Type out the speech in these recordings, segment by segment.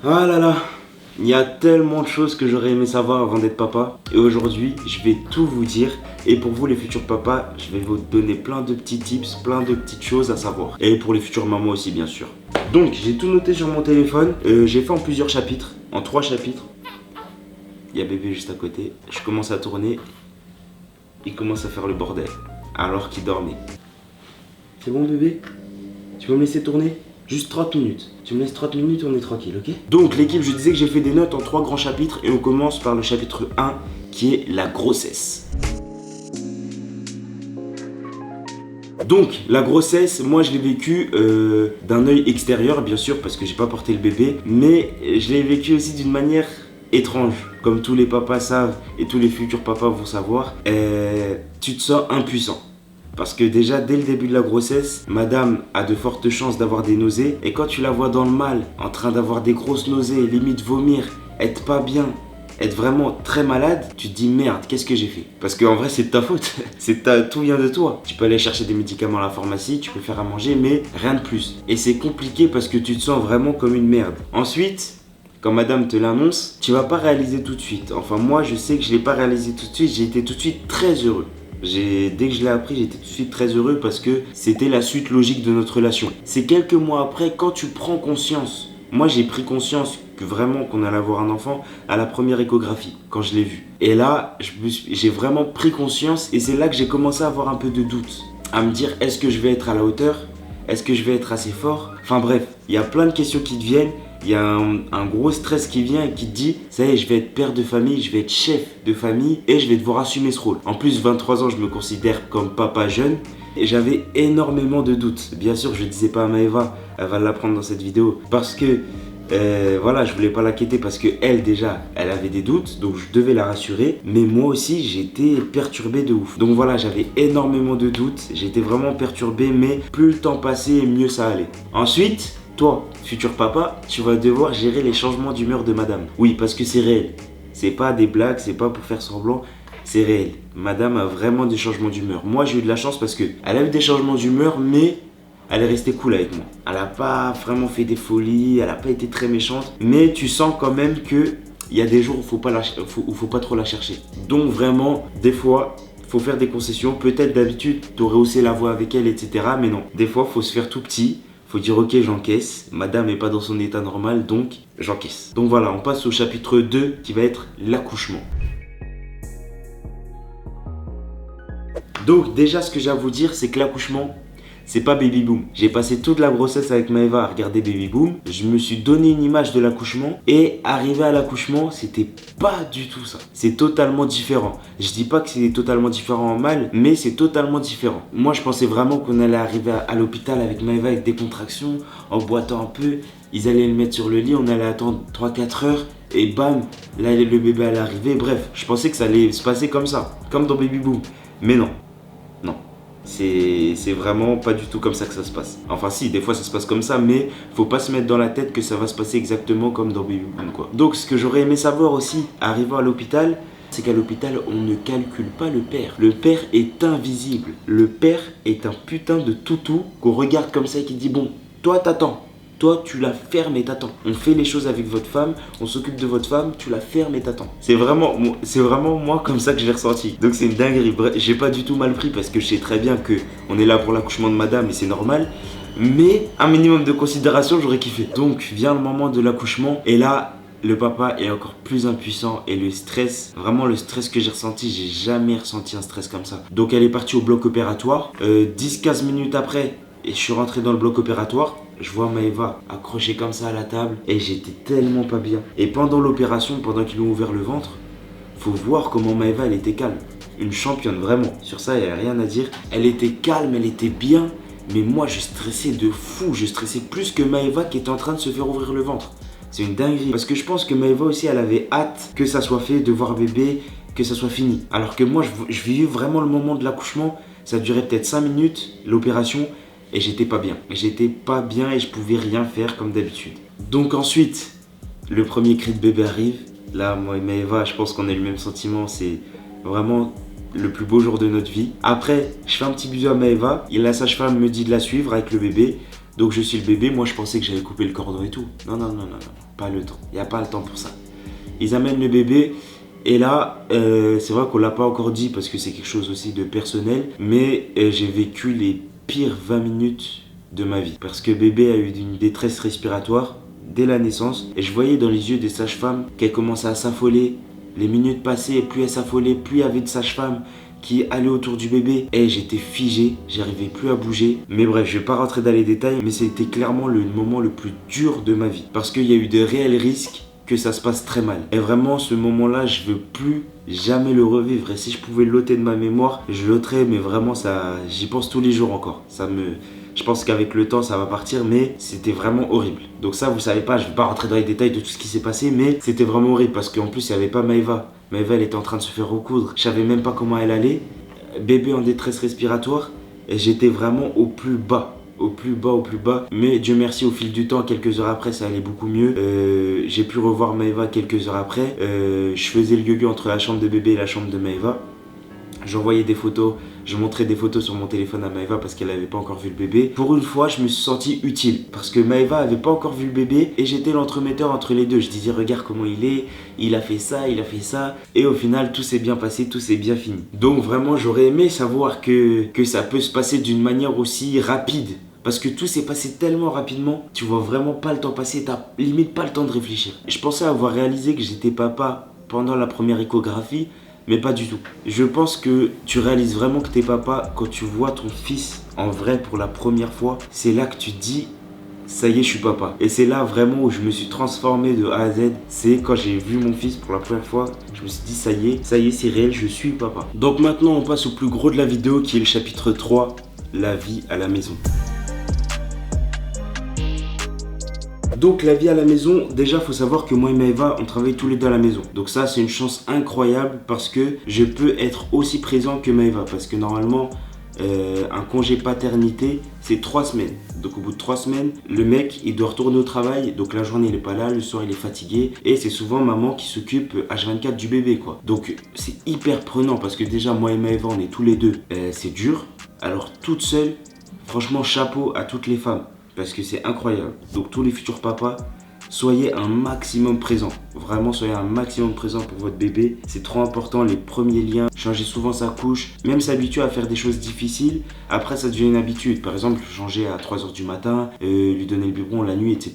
Ah là là, il y a tellement de choses que j'aurais aimé savoir avant d'être papa. Et aujourd'hui, je vais tout vous dire. Et pour vous les futurs papas, je vais vous donner plein de petits tips, plein de petites choses à savoir. Et pour les futures mamans aussi, bien sûr. Donc, j'ai tout noté sur mon téléphone. J'ai fait en plusieurs chapitres, en 3 chapitres. Il y a bébé juste à côté. Je commence à tourner. Il commence à faire le bordel alors qu'il dormait. C'est bon bébé? Tu vas me laisser tourner? Juste 30 minutes. Tu me laisses 30 minutes, on est tranquille, ok? Donc l'équipe, je disais que j'ai fait des notes en 3 grands chapitres et on commence par le chapitre 1 qui est la grossesse. Donc la grossesse, moi je l'ai vécu d'un œil extérieur bien sûr parce que j'ai pas porté le bébé, mais je l'ai vécu aussi d'une manière étrange, comme tous les papas savent et tous les futurs papas vont savoir. Tu te sens impuissant. Parce que déjà, dès le début de la grossesse, madame a de fortes chances d'avoir des nausées. Et quand tu la vois dans le mal, en train d'avoir des grosses nausées, limite vomir, être pas bien, être vraiment très malade, tu te dis merde, qu'est-ce que j'ai fait? Parce qu'en vrai, c'est de ta faute. Tout vient de toi. Tu peux aller chercher des médicaments à la pharmacie, tu peux faire à manger, mais rien de plus. Et c'est compliqué parce que tu te sens vraiment comme une merde. Ensuite, quand madame te l'annonce, tu vas pas réaliser tout de suite. Enfin, moi, je sais que je l'ai pas réalisé tout de suite. J'ai été tout de suite très heureux. Dès que je l'ai appris, j'étais tout de suite très heureux parce que c'était la suite logique de notre relation. C'est quelques mois après, quand tu prends conscience. Moi, j'ai pris conscience que vraiment qu'on allait avoir un enfant à la première échographie, quand je l'ai vu. Et là, j'ai vraiment pris conscience et c'est là que j'ai commencé à avoir un peu de doute. À me dire, est-ce que je vais être à la hauteur? Est-ce que je vais être assez fort? Enfin bref, il y a plein de questions qui te viennent. Il y a un gros stress qui vient et qui te dit, ça y est, je vais être père de famille, je vais être chef de famille et je vais devoir assumer ce rôle. En plus, 23 ans, je me considère comme papa jeune et j'avais énormément de doutes. Bien sûr, je ne disais pas à Maëva, elle va l'apprendre dans cette vidéo, parce que voilà, je voulais pas l'inquiéter parce que elle déjà, elle avait des doutes, donc je devais la rassurer. Mais moi aussi, j'étais perturbé de ouf. Donc voilà, j'avais énormément de doutes, j'étais vraiment perturbé, mais plus le temps passait, mieux ça allait. Ensuite, toi, futur papa, tu vas devoir gérer les changements d'humeur de madame. Oui, parce que c'est réel. C'est pas des blagues, c'est pas pour faire semblant. C'est réel. Madame a vraiment des changements d'humeur. Moi, j'ai eu de la chance parce que elle a eu des changements d'humeur, mais elle est restée cool avec moi. Elle n'a pas vraiment fait des folies, elle n'a pas été très méchante. Mais tu sens quand même qu'il y a des jours où il faut pas trop la chercher. Donc vraiment, des fois, faut faire des concessions. Peut-être d'habitude, tu aurais haussé la voix avec elle, etc. Mais non, des fois, faut se faire tout petit. Faut dire ok, j'encaisse. Madame n'est pas dans son état normal, donc j'encaisse. Donc voilà, on passe au chapitre 2 qui va être l'accouchement. Donc déjà, ce que j'ai à vous dire, c'est que l'accouchement, c'est pas Baby Boom. J'ai passé toute la grossesse avec Maëva à regarder Baby Boom. Je me suis donné une image de l'accouchement. Et arrivé à l'accouchement, c'était pas du tout ça. C'est totalement différent. Je dis pas que c'est totalement différent en mal, mais c'est totalement différent. Moi, je pensais vraiment qu'on allait arriver à l'hôpital avec Maëva avec des contractions, en boitant un peu. Ils allaient le mettre sur le lit, on allait attendre 3-4 heures. Et bam, là le bébé allait arriver. Bref, je pensais que ça allait se passer comme ça, comme dans Baby Boom. Mais non. Non. C'est vraiment pas du tout comme ça que ça se passe. Enfin si, des fois ça se passe comme ça, mais faut pas se mettre dans la tête que ça va se passer exactement comme dans Baby Boom quoi. Donc ce que j'aurais aimé savoir aussi, arrivant à l'hôpital, c'est qu'à l'hôpital on ne calcule pas le père. Le père est invisible. Le père est un putain de toutou qu'on regarde comme ça et qui dit bon, toi t'attends. Toi, tu la fermes et t'attends. On fait les choses avec votre femme, on s'occupe de votre femme, tu la fermes et t'attends. C'est vraiment moi comme ça que je l'ai ressenti. Donc c'est une dinguerie. Bref, j'ai pas du tout mal pris parce que je sais très bien que on est là pour l'accouchement de madame et c'est normal. Mais un minimum de considération, j'aurais kiffé. Donc vient le moment de l'accouchement et là, le papa est encore plus impuissant et le stress, vraiment le stress que j'ai ressenti, j'ai jamais ressenti un stress comme ça. Donc elle est partie au bloc opératoire. 10-15 minutes après, et je suis rentré dans le bloc opératoire. Je vois Maëva accrochée comme ça à la table et j'étais tellement pas bien. Et pendant l'opération, pendant qu'ils lui ont ouvert le ventre, faut voir comment Maëva elle était calme. Une championne vraiment, sur ça il n'y a rien à dire. Elle était calme, elle était bien, mais moi je stressais de fou. Je stressais plus que Maëva qui était en train de se faire ouvrir le ventre. C'est une dinguerie. Parce que je pense que Maëva aussi elle avait hâte que ça soit fait, de voir bébé, que ça soit fini. Alors que moi je vivais vraiment le moment de l'accouchement. Ça durait peut-être 5 minutes, l'opération. Et j'étais pas bien. J'étais pas bien et je pouvais rien faire comme d'habitude. Donc ensuite, le premier cri de bébé arrive. Là, moi et Maëva, je pense qu'on a eu le même sentiment. C'est vraiment le plus beau jour de notre vie. Après, je fais un petit bisou à Maëva. Et la sage-femme me dit de la suivre avec le bébé. Donc je suis le bébé, moi je pensais que j'avais coupé le cordon et tout. Non, non, non, non, non, pas le temps. Il n'y a pas le temps pour ça. Ils amènent le bébé. Et là, c'est vrai qu'on l'a pas encore dit parce que c'est quelque chose aussi de personnel. Mais j'ai vécu les pires 20 minutes de ma vie. Parce que bébé a eu une détresse respiratoire dès la naissance. Et je voyais dans les yeux des sages-femmes qu'elle commençait à s'affoler. Les minutes passaient, plus elle s'affolait, plus il y avait de sages-femmes qui allaient autour du bébé. Et j'étais figé, j'arrivais plus à bouger. Mais bref, je vais pas rentrer dans les détails, mais c'était clairement le moment le plus dur de ma vie. Parce qu'il y a eu de réels risques que ça se passe très mal. Et vraiment, ce moment-là, je veux plus jamais le revivre. Et si je pouvais l'ôter de ma mémoire, je l'ôterais, mais vraiment, ça, j'y pense tous les jours encore. Je pense qu'avec le temps, ça va partir, mais c'était vraiment horrible. Donc ça, vous savez pas, je vais pas rentrer dans les détails de tout ce qui s'est passé, mais c'était vraiment horrible parce qu'en plus, il n'y avait pas Maëva. Maëva, elle était en train de se faire recoudre. Je savais même pas comment elle allait. Bébé en détresse respiratoire. Et j'étais vraiment au plus bas. Au plus bas, au plus bas. Mais Dieu merci, au fil du temps, quelques heures après, ça allait beaucoup mieux. J'ai pu revoir Maëva quelques heures après. Je faisais le yo-yo entre la chambre de bébé et la chambre de Maëva. J'envoyais des photos, je montrais des photos sur mon téléphone à Maëva parce qu'elle n'avait pas encore vu le bébé. Pour une fois, je me suis senti utile parce que Maëva n'avait pas encore vu le bébé et j'étais l'entremetteur entre les deux. Je disais, regarde comment il est, il a fait ça, il a fait ça. Et au final, tout s'est bien passé, tout s'est bien fini. Donc vraiment, j'aurais aimé savoir que ça peut se passer d'une manière aussi rapide. Parce que tout s'est passé tellement rapidement, tu vois vraiment pas le temps passer, t'as limite pas le temps de réfléchir. Je pensais avoir réalisé que j'étais papa pendant la première échographie, mais pas du tout. Je pense que tu réalises vraiment que t'es papa quand tu vois ton fils en vrai pour la première fois. C'est là que tu te dis, ça y est, je suis papa. Et c'est là vraiment où je me suis transformé de A à Z. C'est quand j'ai vu mon fils pour la première fois, je me suis dit, ça y est, c'est réel, je suis papa. Donc maintenant, on passe au plus gros de la vidéo qui est le chapitre 3, la vie à la maison. Donc la vie à la maison, déjà faut savoir que moi et Maëva on travaille tous les deux à la maison. Donc ça c'est une chance incroyable parce que je peux être aussi présent que Maëva. Parce que normalement un congé paternité c'est 3 semaines. Donc au bout de 3 semaines, le mec il doit retourner au travail. Donc la journée il est pas là, le soir il est fatigué. Et c'est souvent maman qui s'occupe H24 du bébé quoi. Donc c'est hyper prenant parce que déjà moi et Maëva on est tous les deux. C'est dur. Alors toute seule, franchement chapeau à toutes les femmes. Parce que c'est incroyable. Donc tous les futurs papas, soyez un maximum présents. Vraiment, soyez un maximum présents pour votre bébé. C'est trop important, les premiers liens. Changez souvent sa couche. Même s'habituer à faire des choses difficiles. Après, ça devient une habitude. Par exemple, changer à 3h du matin, lui donner le biberon la nuit, etc.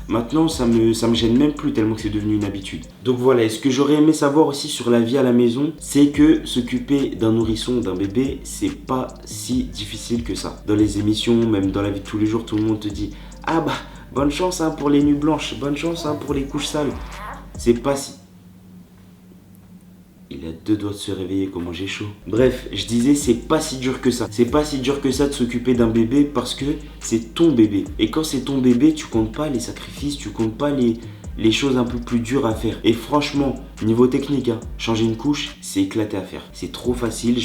Maintenant, ça me gêne même plus tellement que c'est devenu une habitude. Donc voilà, et ce que j'aurais aimé savoir aussi sur la vie à la maison, c'est que s'occuper d'un nourrisson, d'un bébé, c'est pas si difficile que ça. Dans les émissions, même dans la vie de tous les jours, tout le monde te dit « Ah bah, bonne chance hein, pour les nuits blanches, bonne chance hein, pour les couches sales. » C'est pas si... Il a 2 doigts de se réveiller, comment j'ai chaud. Bref, je disais, c'est pas si dur que ça. C'est pas si dur que ça de s'occuper d'un bébé parce que c'est ton bébé. Et quand c'est ton bébé, tu comptes pas les sacrifices, tu comptes pas les choses un peu plus dures à faire. Et franchement, niveau technique, hein, changer une couche, c'est éclaté à faire. C'est trop facile.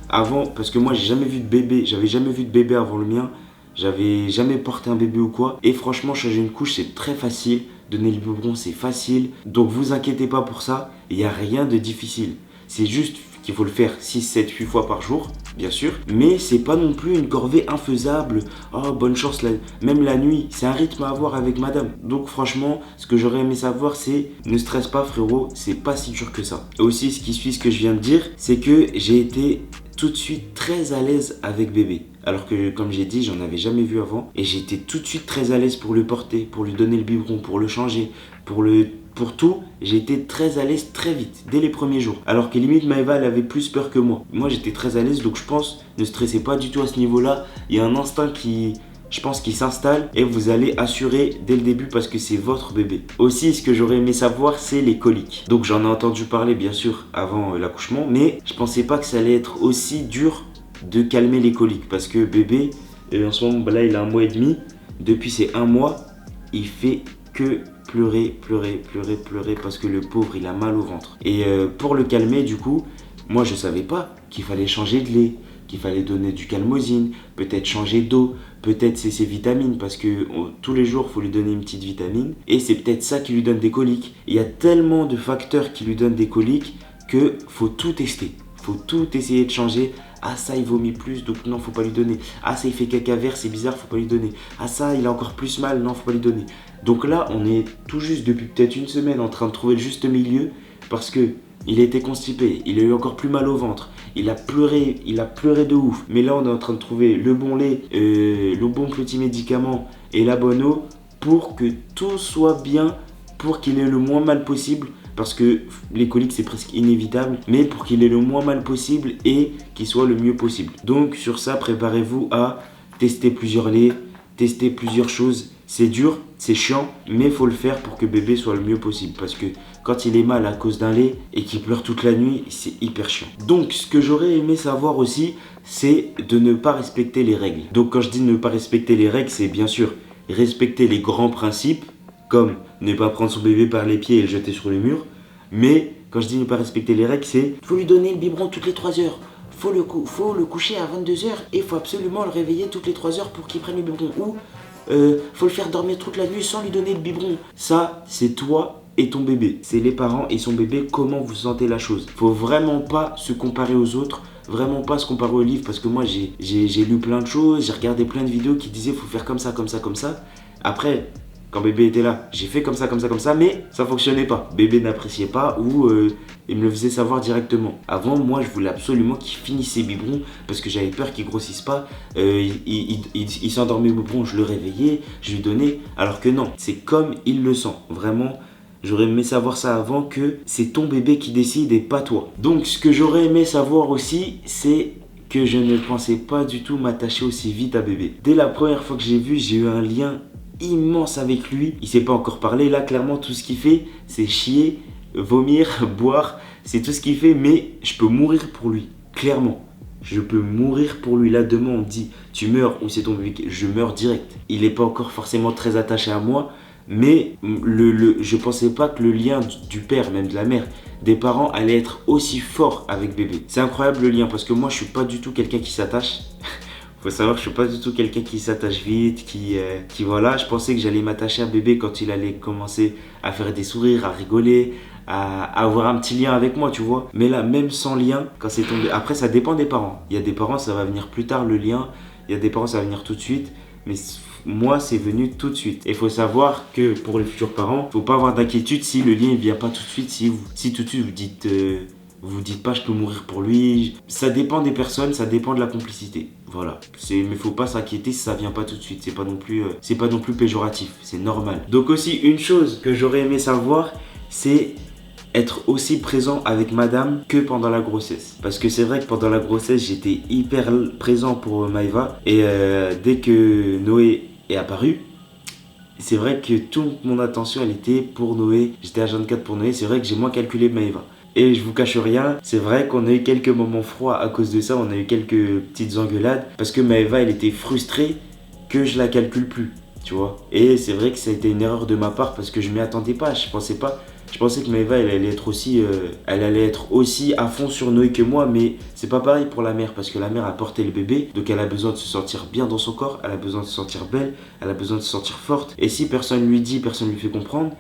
Avant, parce que moi, j'ai jamais vu de bébé, j'avais jamais vu de bébé avant le mien. J'avais jamais porté un bébé ou quoi. Et franchement, changer une couche, c'est très facile. Donner le biberon, c'est facile. Donc, vous inquiétez pas pour ça. Il n'y a rien de difficile. C'est juste qu'il faut le faire 6, 7, 8 fois par jour, bien sûr. Mais c'est pas non plus une corvée infaisable. Oh, bonne chance, même la nuit. C'est un rythme à avoir avec madame. Donc, franchement, ce que j'aurais aimé savoir, c'est ne stresse pas, frérot. C'est pas si dur que ça. Et aussi, ce qui suit ce que je viens de dire, c'est que j'ai été tout de suite très à l'aise avec bébé. Alors que comme j'ai dit, j'en avais jamais vu avant. Et j'étais tout de suite très à l'aise pour le porter, pour lui donner le biberon, pour le changer, pour tout. J'ai été très à l'aise très vite, dès les premiers jours. Alors que limite Maëva, elle avait plus peur que moi. Moi j'étais très à l'aise, donc je pense, ne stressez pas du tout à ce niveau-là. Il y a un instinct qui s'installe et vous allez assurer dès le début parce que c'est votre bébé. Aussi, ce que j'aurais aimé savoir, c'est les coliques. Donc j'en ai entendu parler bien sûr avant l'accouchement, mais je pensais pas que ça allait être aussi dur de calmer les coliques parce que bébé, en ce moment, là il a 1 mois et demi. Depuis ces 1 mois, il fait que pleurer parce que le pauvre il a mal au ventre. Et pour le calmer du coup, moi je savais pas qu'il fallait changer de lait, qu'il fallait donner du calmosine, peut-être changer d'eau, peut-être c'est ses vitamines parce que tous les jours il faut lui donner une petite vitamine et c'est peut-être ça qui lui donne des coliques. Il y a tellement de facteurs qui lui donnent des coliques que faut tout tester. Faut tout essayer de changer Ah ça il vomit plus, donc non faut pas lui donner. Ah ça il fait caca vert, c'est bizarre, faut pas lui donner. Ah ça il a encore plus mal, non faut pas lui donner. Donc là on est tout juste depuis peut-être une semaine en train de trouver le juste milieu parce que il a été constipé, il a eu encore plus mal au ventre, il a pleuré de ouf. Mais là on est en train de trouver le bon lait, le bon petit médicament et la bonne eau pour que tout soit bien, pour qu'il ait le moins mal possible. Parce que les coliques c'est presque inévitable, mais pour qu'il ait le moins mal possible et qu'il soit le mieux possible. Donc sur ça, préparez-vous à tester plusieurs laits, tester plusieurs choses. C'est dur, c'est chiant, mais il faut le faire pour que bébé soit le mieux possible. Parce que quand il est mal à cause d'un lait et qu'il pleure toute la nuit, c'est hyper chiant. Donc ce que j'aurais aimé savoir aussi, c'est de ne pas respecter les règles. Donc quand je dis ne pas respecter les règles, c'est bien sûr respecter les grands principes, comme ne pas prendre son bébé par les pieds et le jeter sur le mur. Mais quand je dis ne pas respecter les règles, c'est faut lui donner le biberon toutes les 3 heures. Faut le coucher à 22 heures et il faut absolument le réveiller toutes les 3 heures pour qu'il prenne le biberon. Ou faut le faire dormir toute la nuit sans lui donner le biberon. Ça, c'est toi et ton bébé. C'est les parents et son bébé, comment vous sentez la chose. Faut vraiment pas se comparer aux autres. Vraiment pas se comparer aux livres parce que moi j'ai lu plein de choses, j'ai regardé plein de vidéos qui disaient faut faire comme ça, comme ça, comme ça. Après, quand bébé était là, j'ai fait comme ça, comme ça, comme ça, mais ça fonctionnait pas. Bébé n'appréciait pas ou il me le faisait savoir directement. Avant, moi, je voulais absolument qu'il finisse ses biberons parce que j'avais peur qu'il grossisse pas. Il s'endormait au biberon, je le réveillais, je lui donnais. Alors que non, c'est comme il le sent. Vraiment, j'aurais aimé savoir ça avant que c'est ton bébé qui décide et pas toi. Donc, ce que j'aurais aimé savoir aussi, c'est que je ne pensais pas du tout m'attacher aussi vite à bébé. Dès la première fois que j'ai vu, j'ai eu un lien immense avec lui. Il sait pas encore parler. Là, clairement, tout ce qu'il fait, c'est chier, vomir, boire. C'est tout ce qu'il fait, mais je peux mourir pour lui. Clairement. Je peux mourir pour lui. Là, demain, on me dit, tu meurs ou c'est ton bébé. Je meurs direct. Il n'est pas encore forcément très attaché à moi, mais je pensais pas que le lien du père, même de la mère, des parents allait être aussi fort avec bébé. C'est incroyable le lien parce que moi, je suis pas du tout quelqu'un qui s'attache. Faut savoir que je suis pas du tout quelqu'un qui s'attache vite, qui voilà. Je pensais que j'allais m'attacher à bébé quand il allait commencer à faire des sourires, à rigoler, à avoir un petit lien avec moi, tu vois. Mais là, même sans lien, quand c'est tombé. Après, ça dépend des parents. Il y a des parents, ça va venir plus tard le lien. Il y a des parents, ça va venir tout de suite. Mais moi, c'est venu tout de suite. Et il faut savoir que pour les futurs parents, faut pas avoir d'inquiétude si le lien ne vient pas tout de suite. Si tout de suite vous dites pas je peux mourir pour lui. Ça dépend des personnes, ça dépend de la complicité. Voilà. Mais faut pas s'inquiéter si ça vient pas tout de suite. C'est pas non plus péjoratif. C'est normal. Donc aussi une chose que j'aurais aimé savoir, c'est être aussi présent avec madame que pendant la grossesse. Parce que c'est vrai que pendant la grossesse, j'étais hyper présent pour Maëva. Et dès que Noé est apparu, c'est vrai que toute mon attention, elle était pour Noé. J'étais à 24 pour Noé. C'est vrai que j'ai moins calculé Maëva. Et je vous cache rien, c'est vrai qu'on a eu quelques moments froids à cause de ça, on a eu quelques petites engueulades parce que Maëva elle était frustrée que je la calcule plus, tu vois. Et c'est vrai que ça a été une erreur de ma part parce que je m'y attendais pas, je pensais que Maëva elle allait être aussi à fond sur Noé que moi, mais c'est pas pareil pour la mère parce que la mère a porté le bébé, donc elle a besoin de se sentir bien dans son corps, elle a besoin de se sentir belle, elle a besoin de se sentir forte. Et si personne lui dit, personne lui fait comprendre,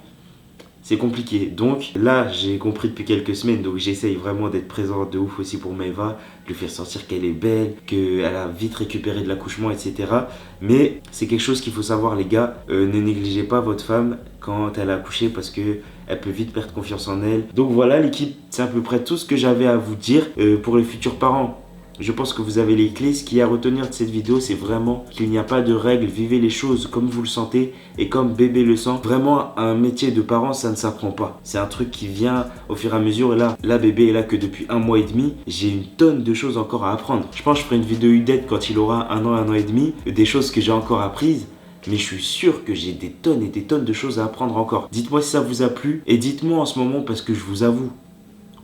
c'est compliqué. Donc là, j'ai compris depuis quelques semaines, donc j'essaye vraiment d'être présent de ouf aussi pour Maëva, de lui faire sentir qu'elle est belle, qu'elle a vite récupéré de l'accouchement, etc. Mais c'est quelque chose qu'il faut savoir les gars, ne négligez pas votre femme quand elle a accouché parce que elle peut vite perdre confiance en elle. Donc voilà l'équipe, c'est à peu près tout ce que j'avais à vous dire. Pour les futurs parents, je pense que vous avez les clés. Ce qu'il y a à retenir de cette vidéo, c'est vraiment qu'il n'y a pas de règles. Vivez les choses comme vous le sentez et comme bébé le sent. Vraiment, un métier de parent, ça ne s'apprend pas. C'est un truc qui vient au fur et à mesure. Et là, bébé est là que depuis 1 mois et demi. J'ai une tonne de choses encore à apprendre. Je pense que je ferai une vidéo UDET quand il aura 1 an et demi. Des choses que j'ai encore apprises. Mais je suis sûr que j'ai des tonnes et des tonnes de choses à apprendre encore. Dites-moi si ça vous a plu. Et dites-moi en ce moment, parce que je vous avoue,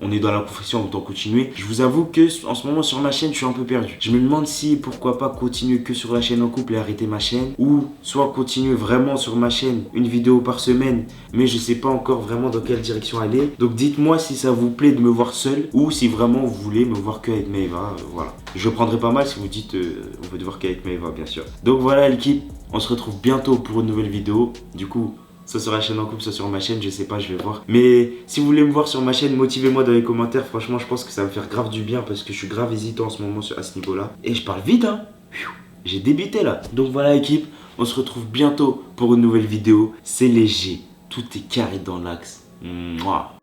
on est dans la profession, on doit continuer. Je vous avoue que en ce moment sur ma chaîne, je suis un peu perdu. Je me demande si pourquoi pas continuer que sur la chaîne en couple et arrêter ma chaîne, ou soit continuer vraiment sur ma chaîne, une vidéo par semaine, mais je sais pas encore vraiment dans quelle direction aller. Donc dites-moi si ça vous plaît de me voir seul, ou si vraiment vous voulez me voir qu'avec Maëva. Voilà. Je prendrai pas mal si vous dites on veut te voir qu'avec Maëva, bien sûr. Donc voilà l'équipe, on se retrouve bientôt pour une nouvelle vidéo. Du coup, soit sur la chaîne en couple, soit sur ma chaîne, je sais pas, je vais voir. Mais si vous voulez me voir sur ma chaîne, motivez-moi dans les commentaires. Franchement, je pense que ça va me faire grave du bien parce que je suis grave hésitant en ce moment à ce niveau-là. Et je parle vite, hein. J'ai débuté là. Donc voilà, équipe, on se retrouve bientôt pour une nouvelle vidéo. C'est léger, tout est carré dans l'axe. Mouah.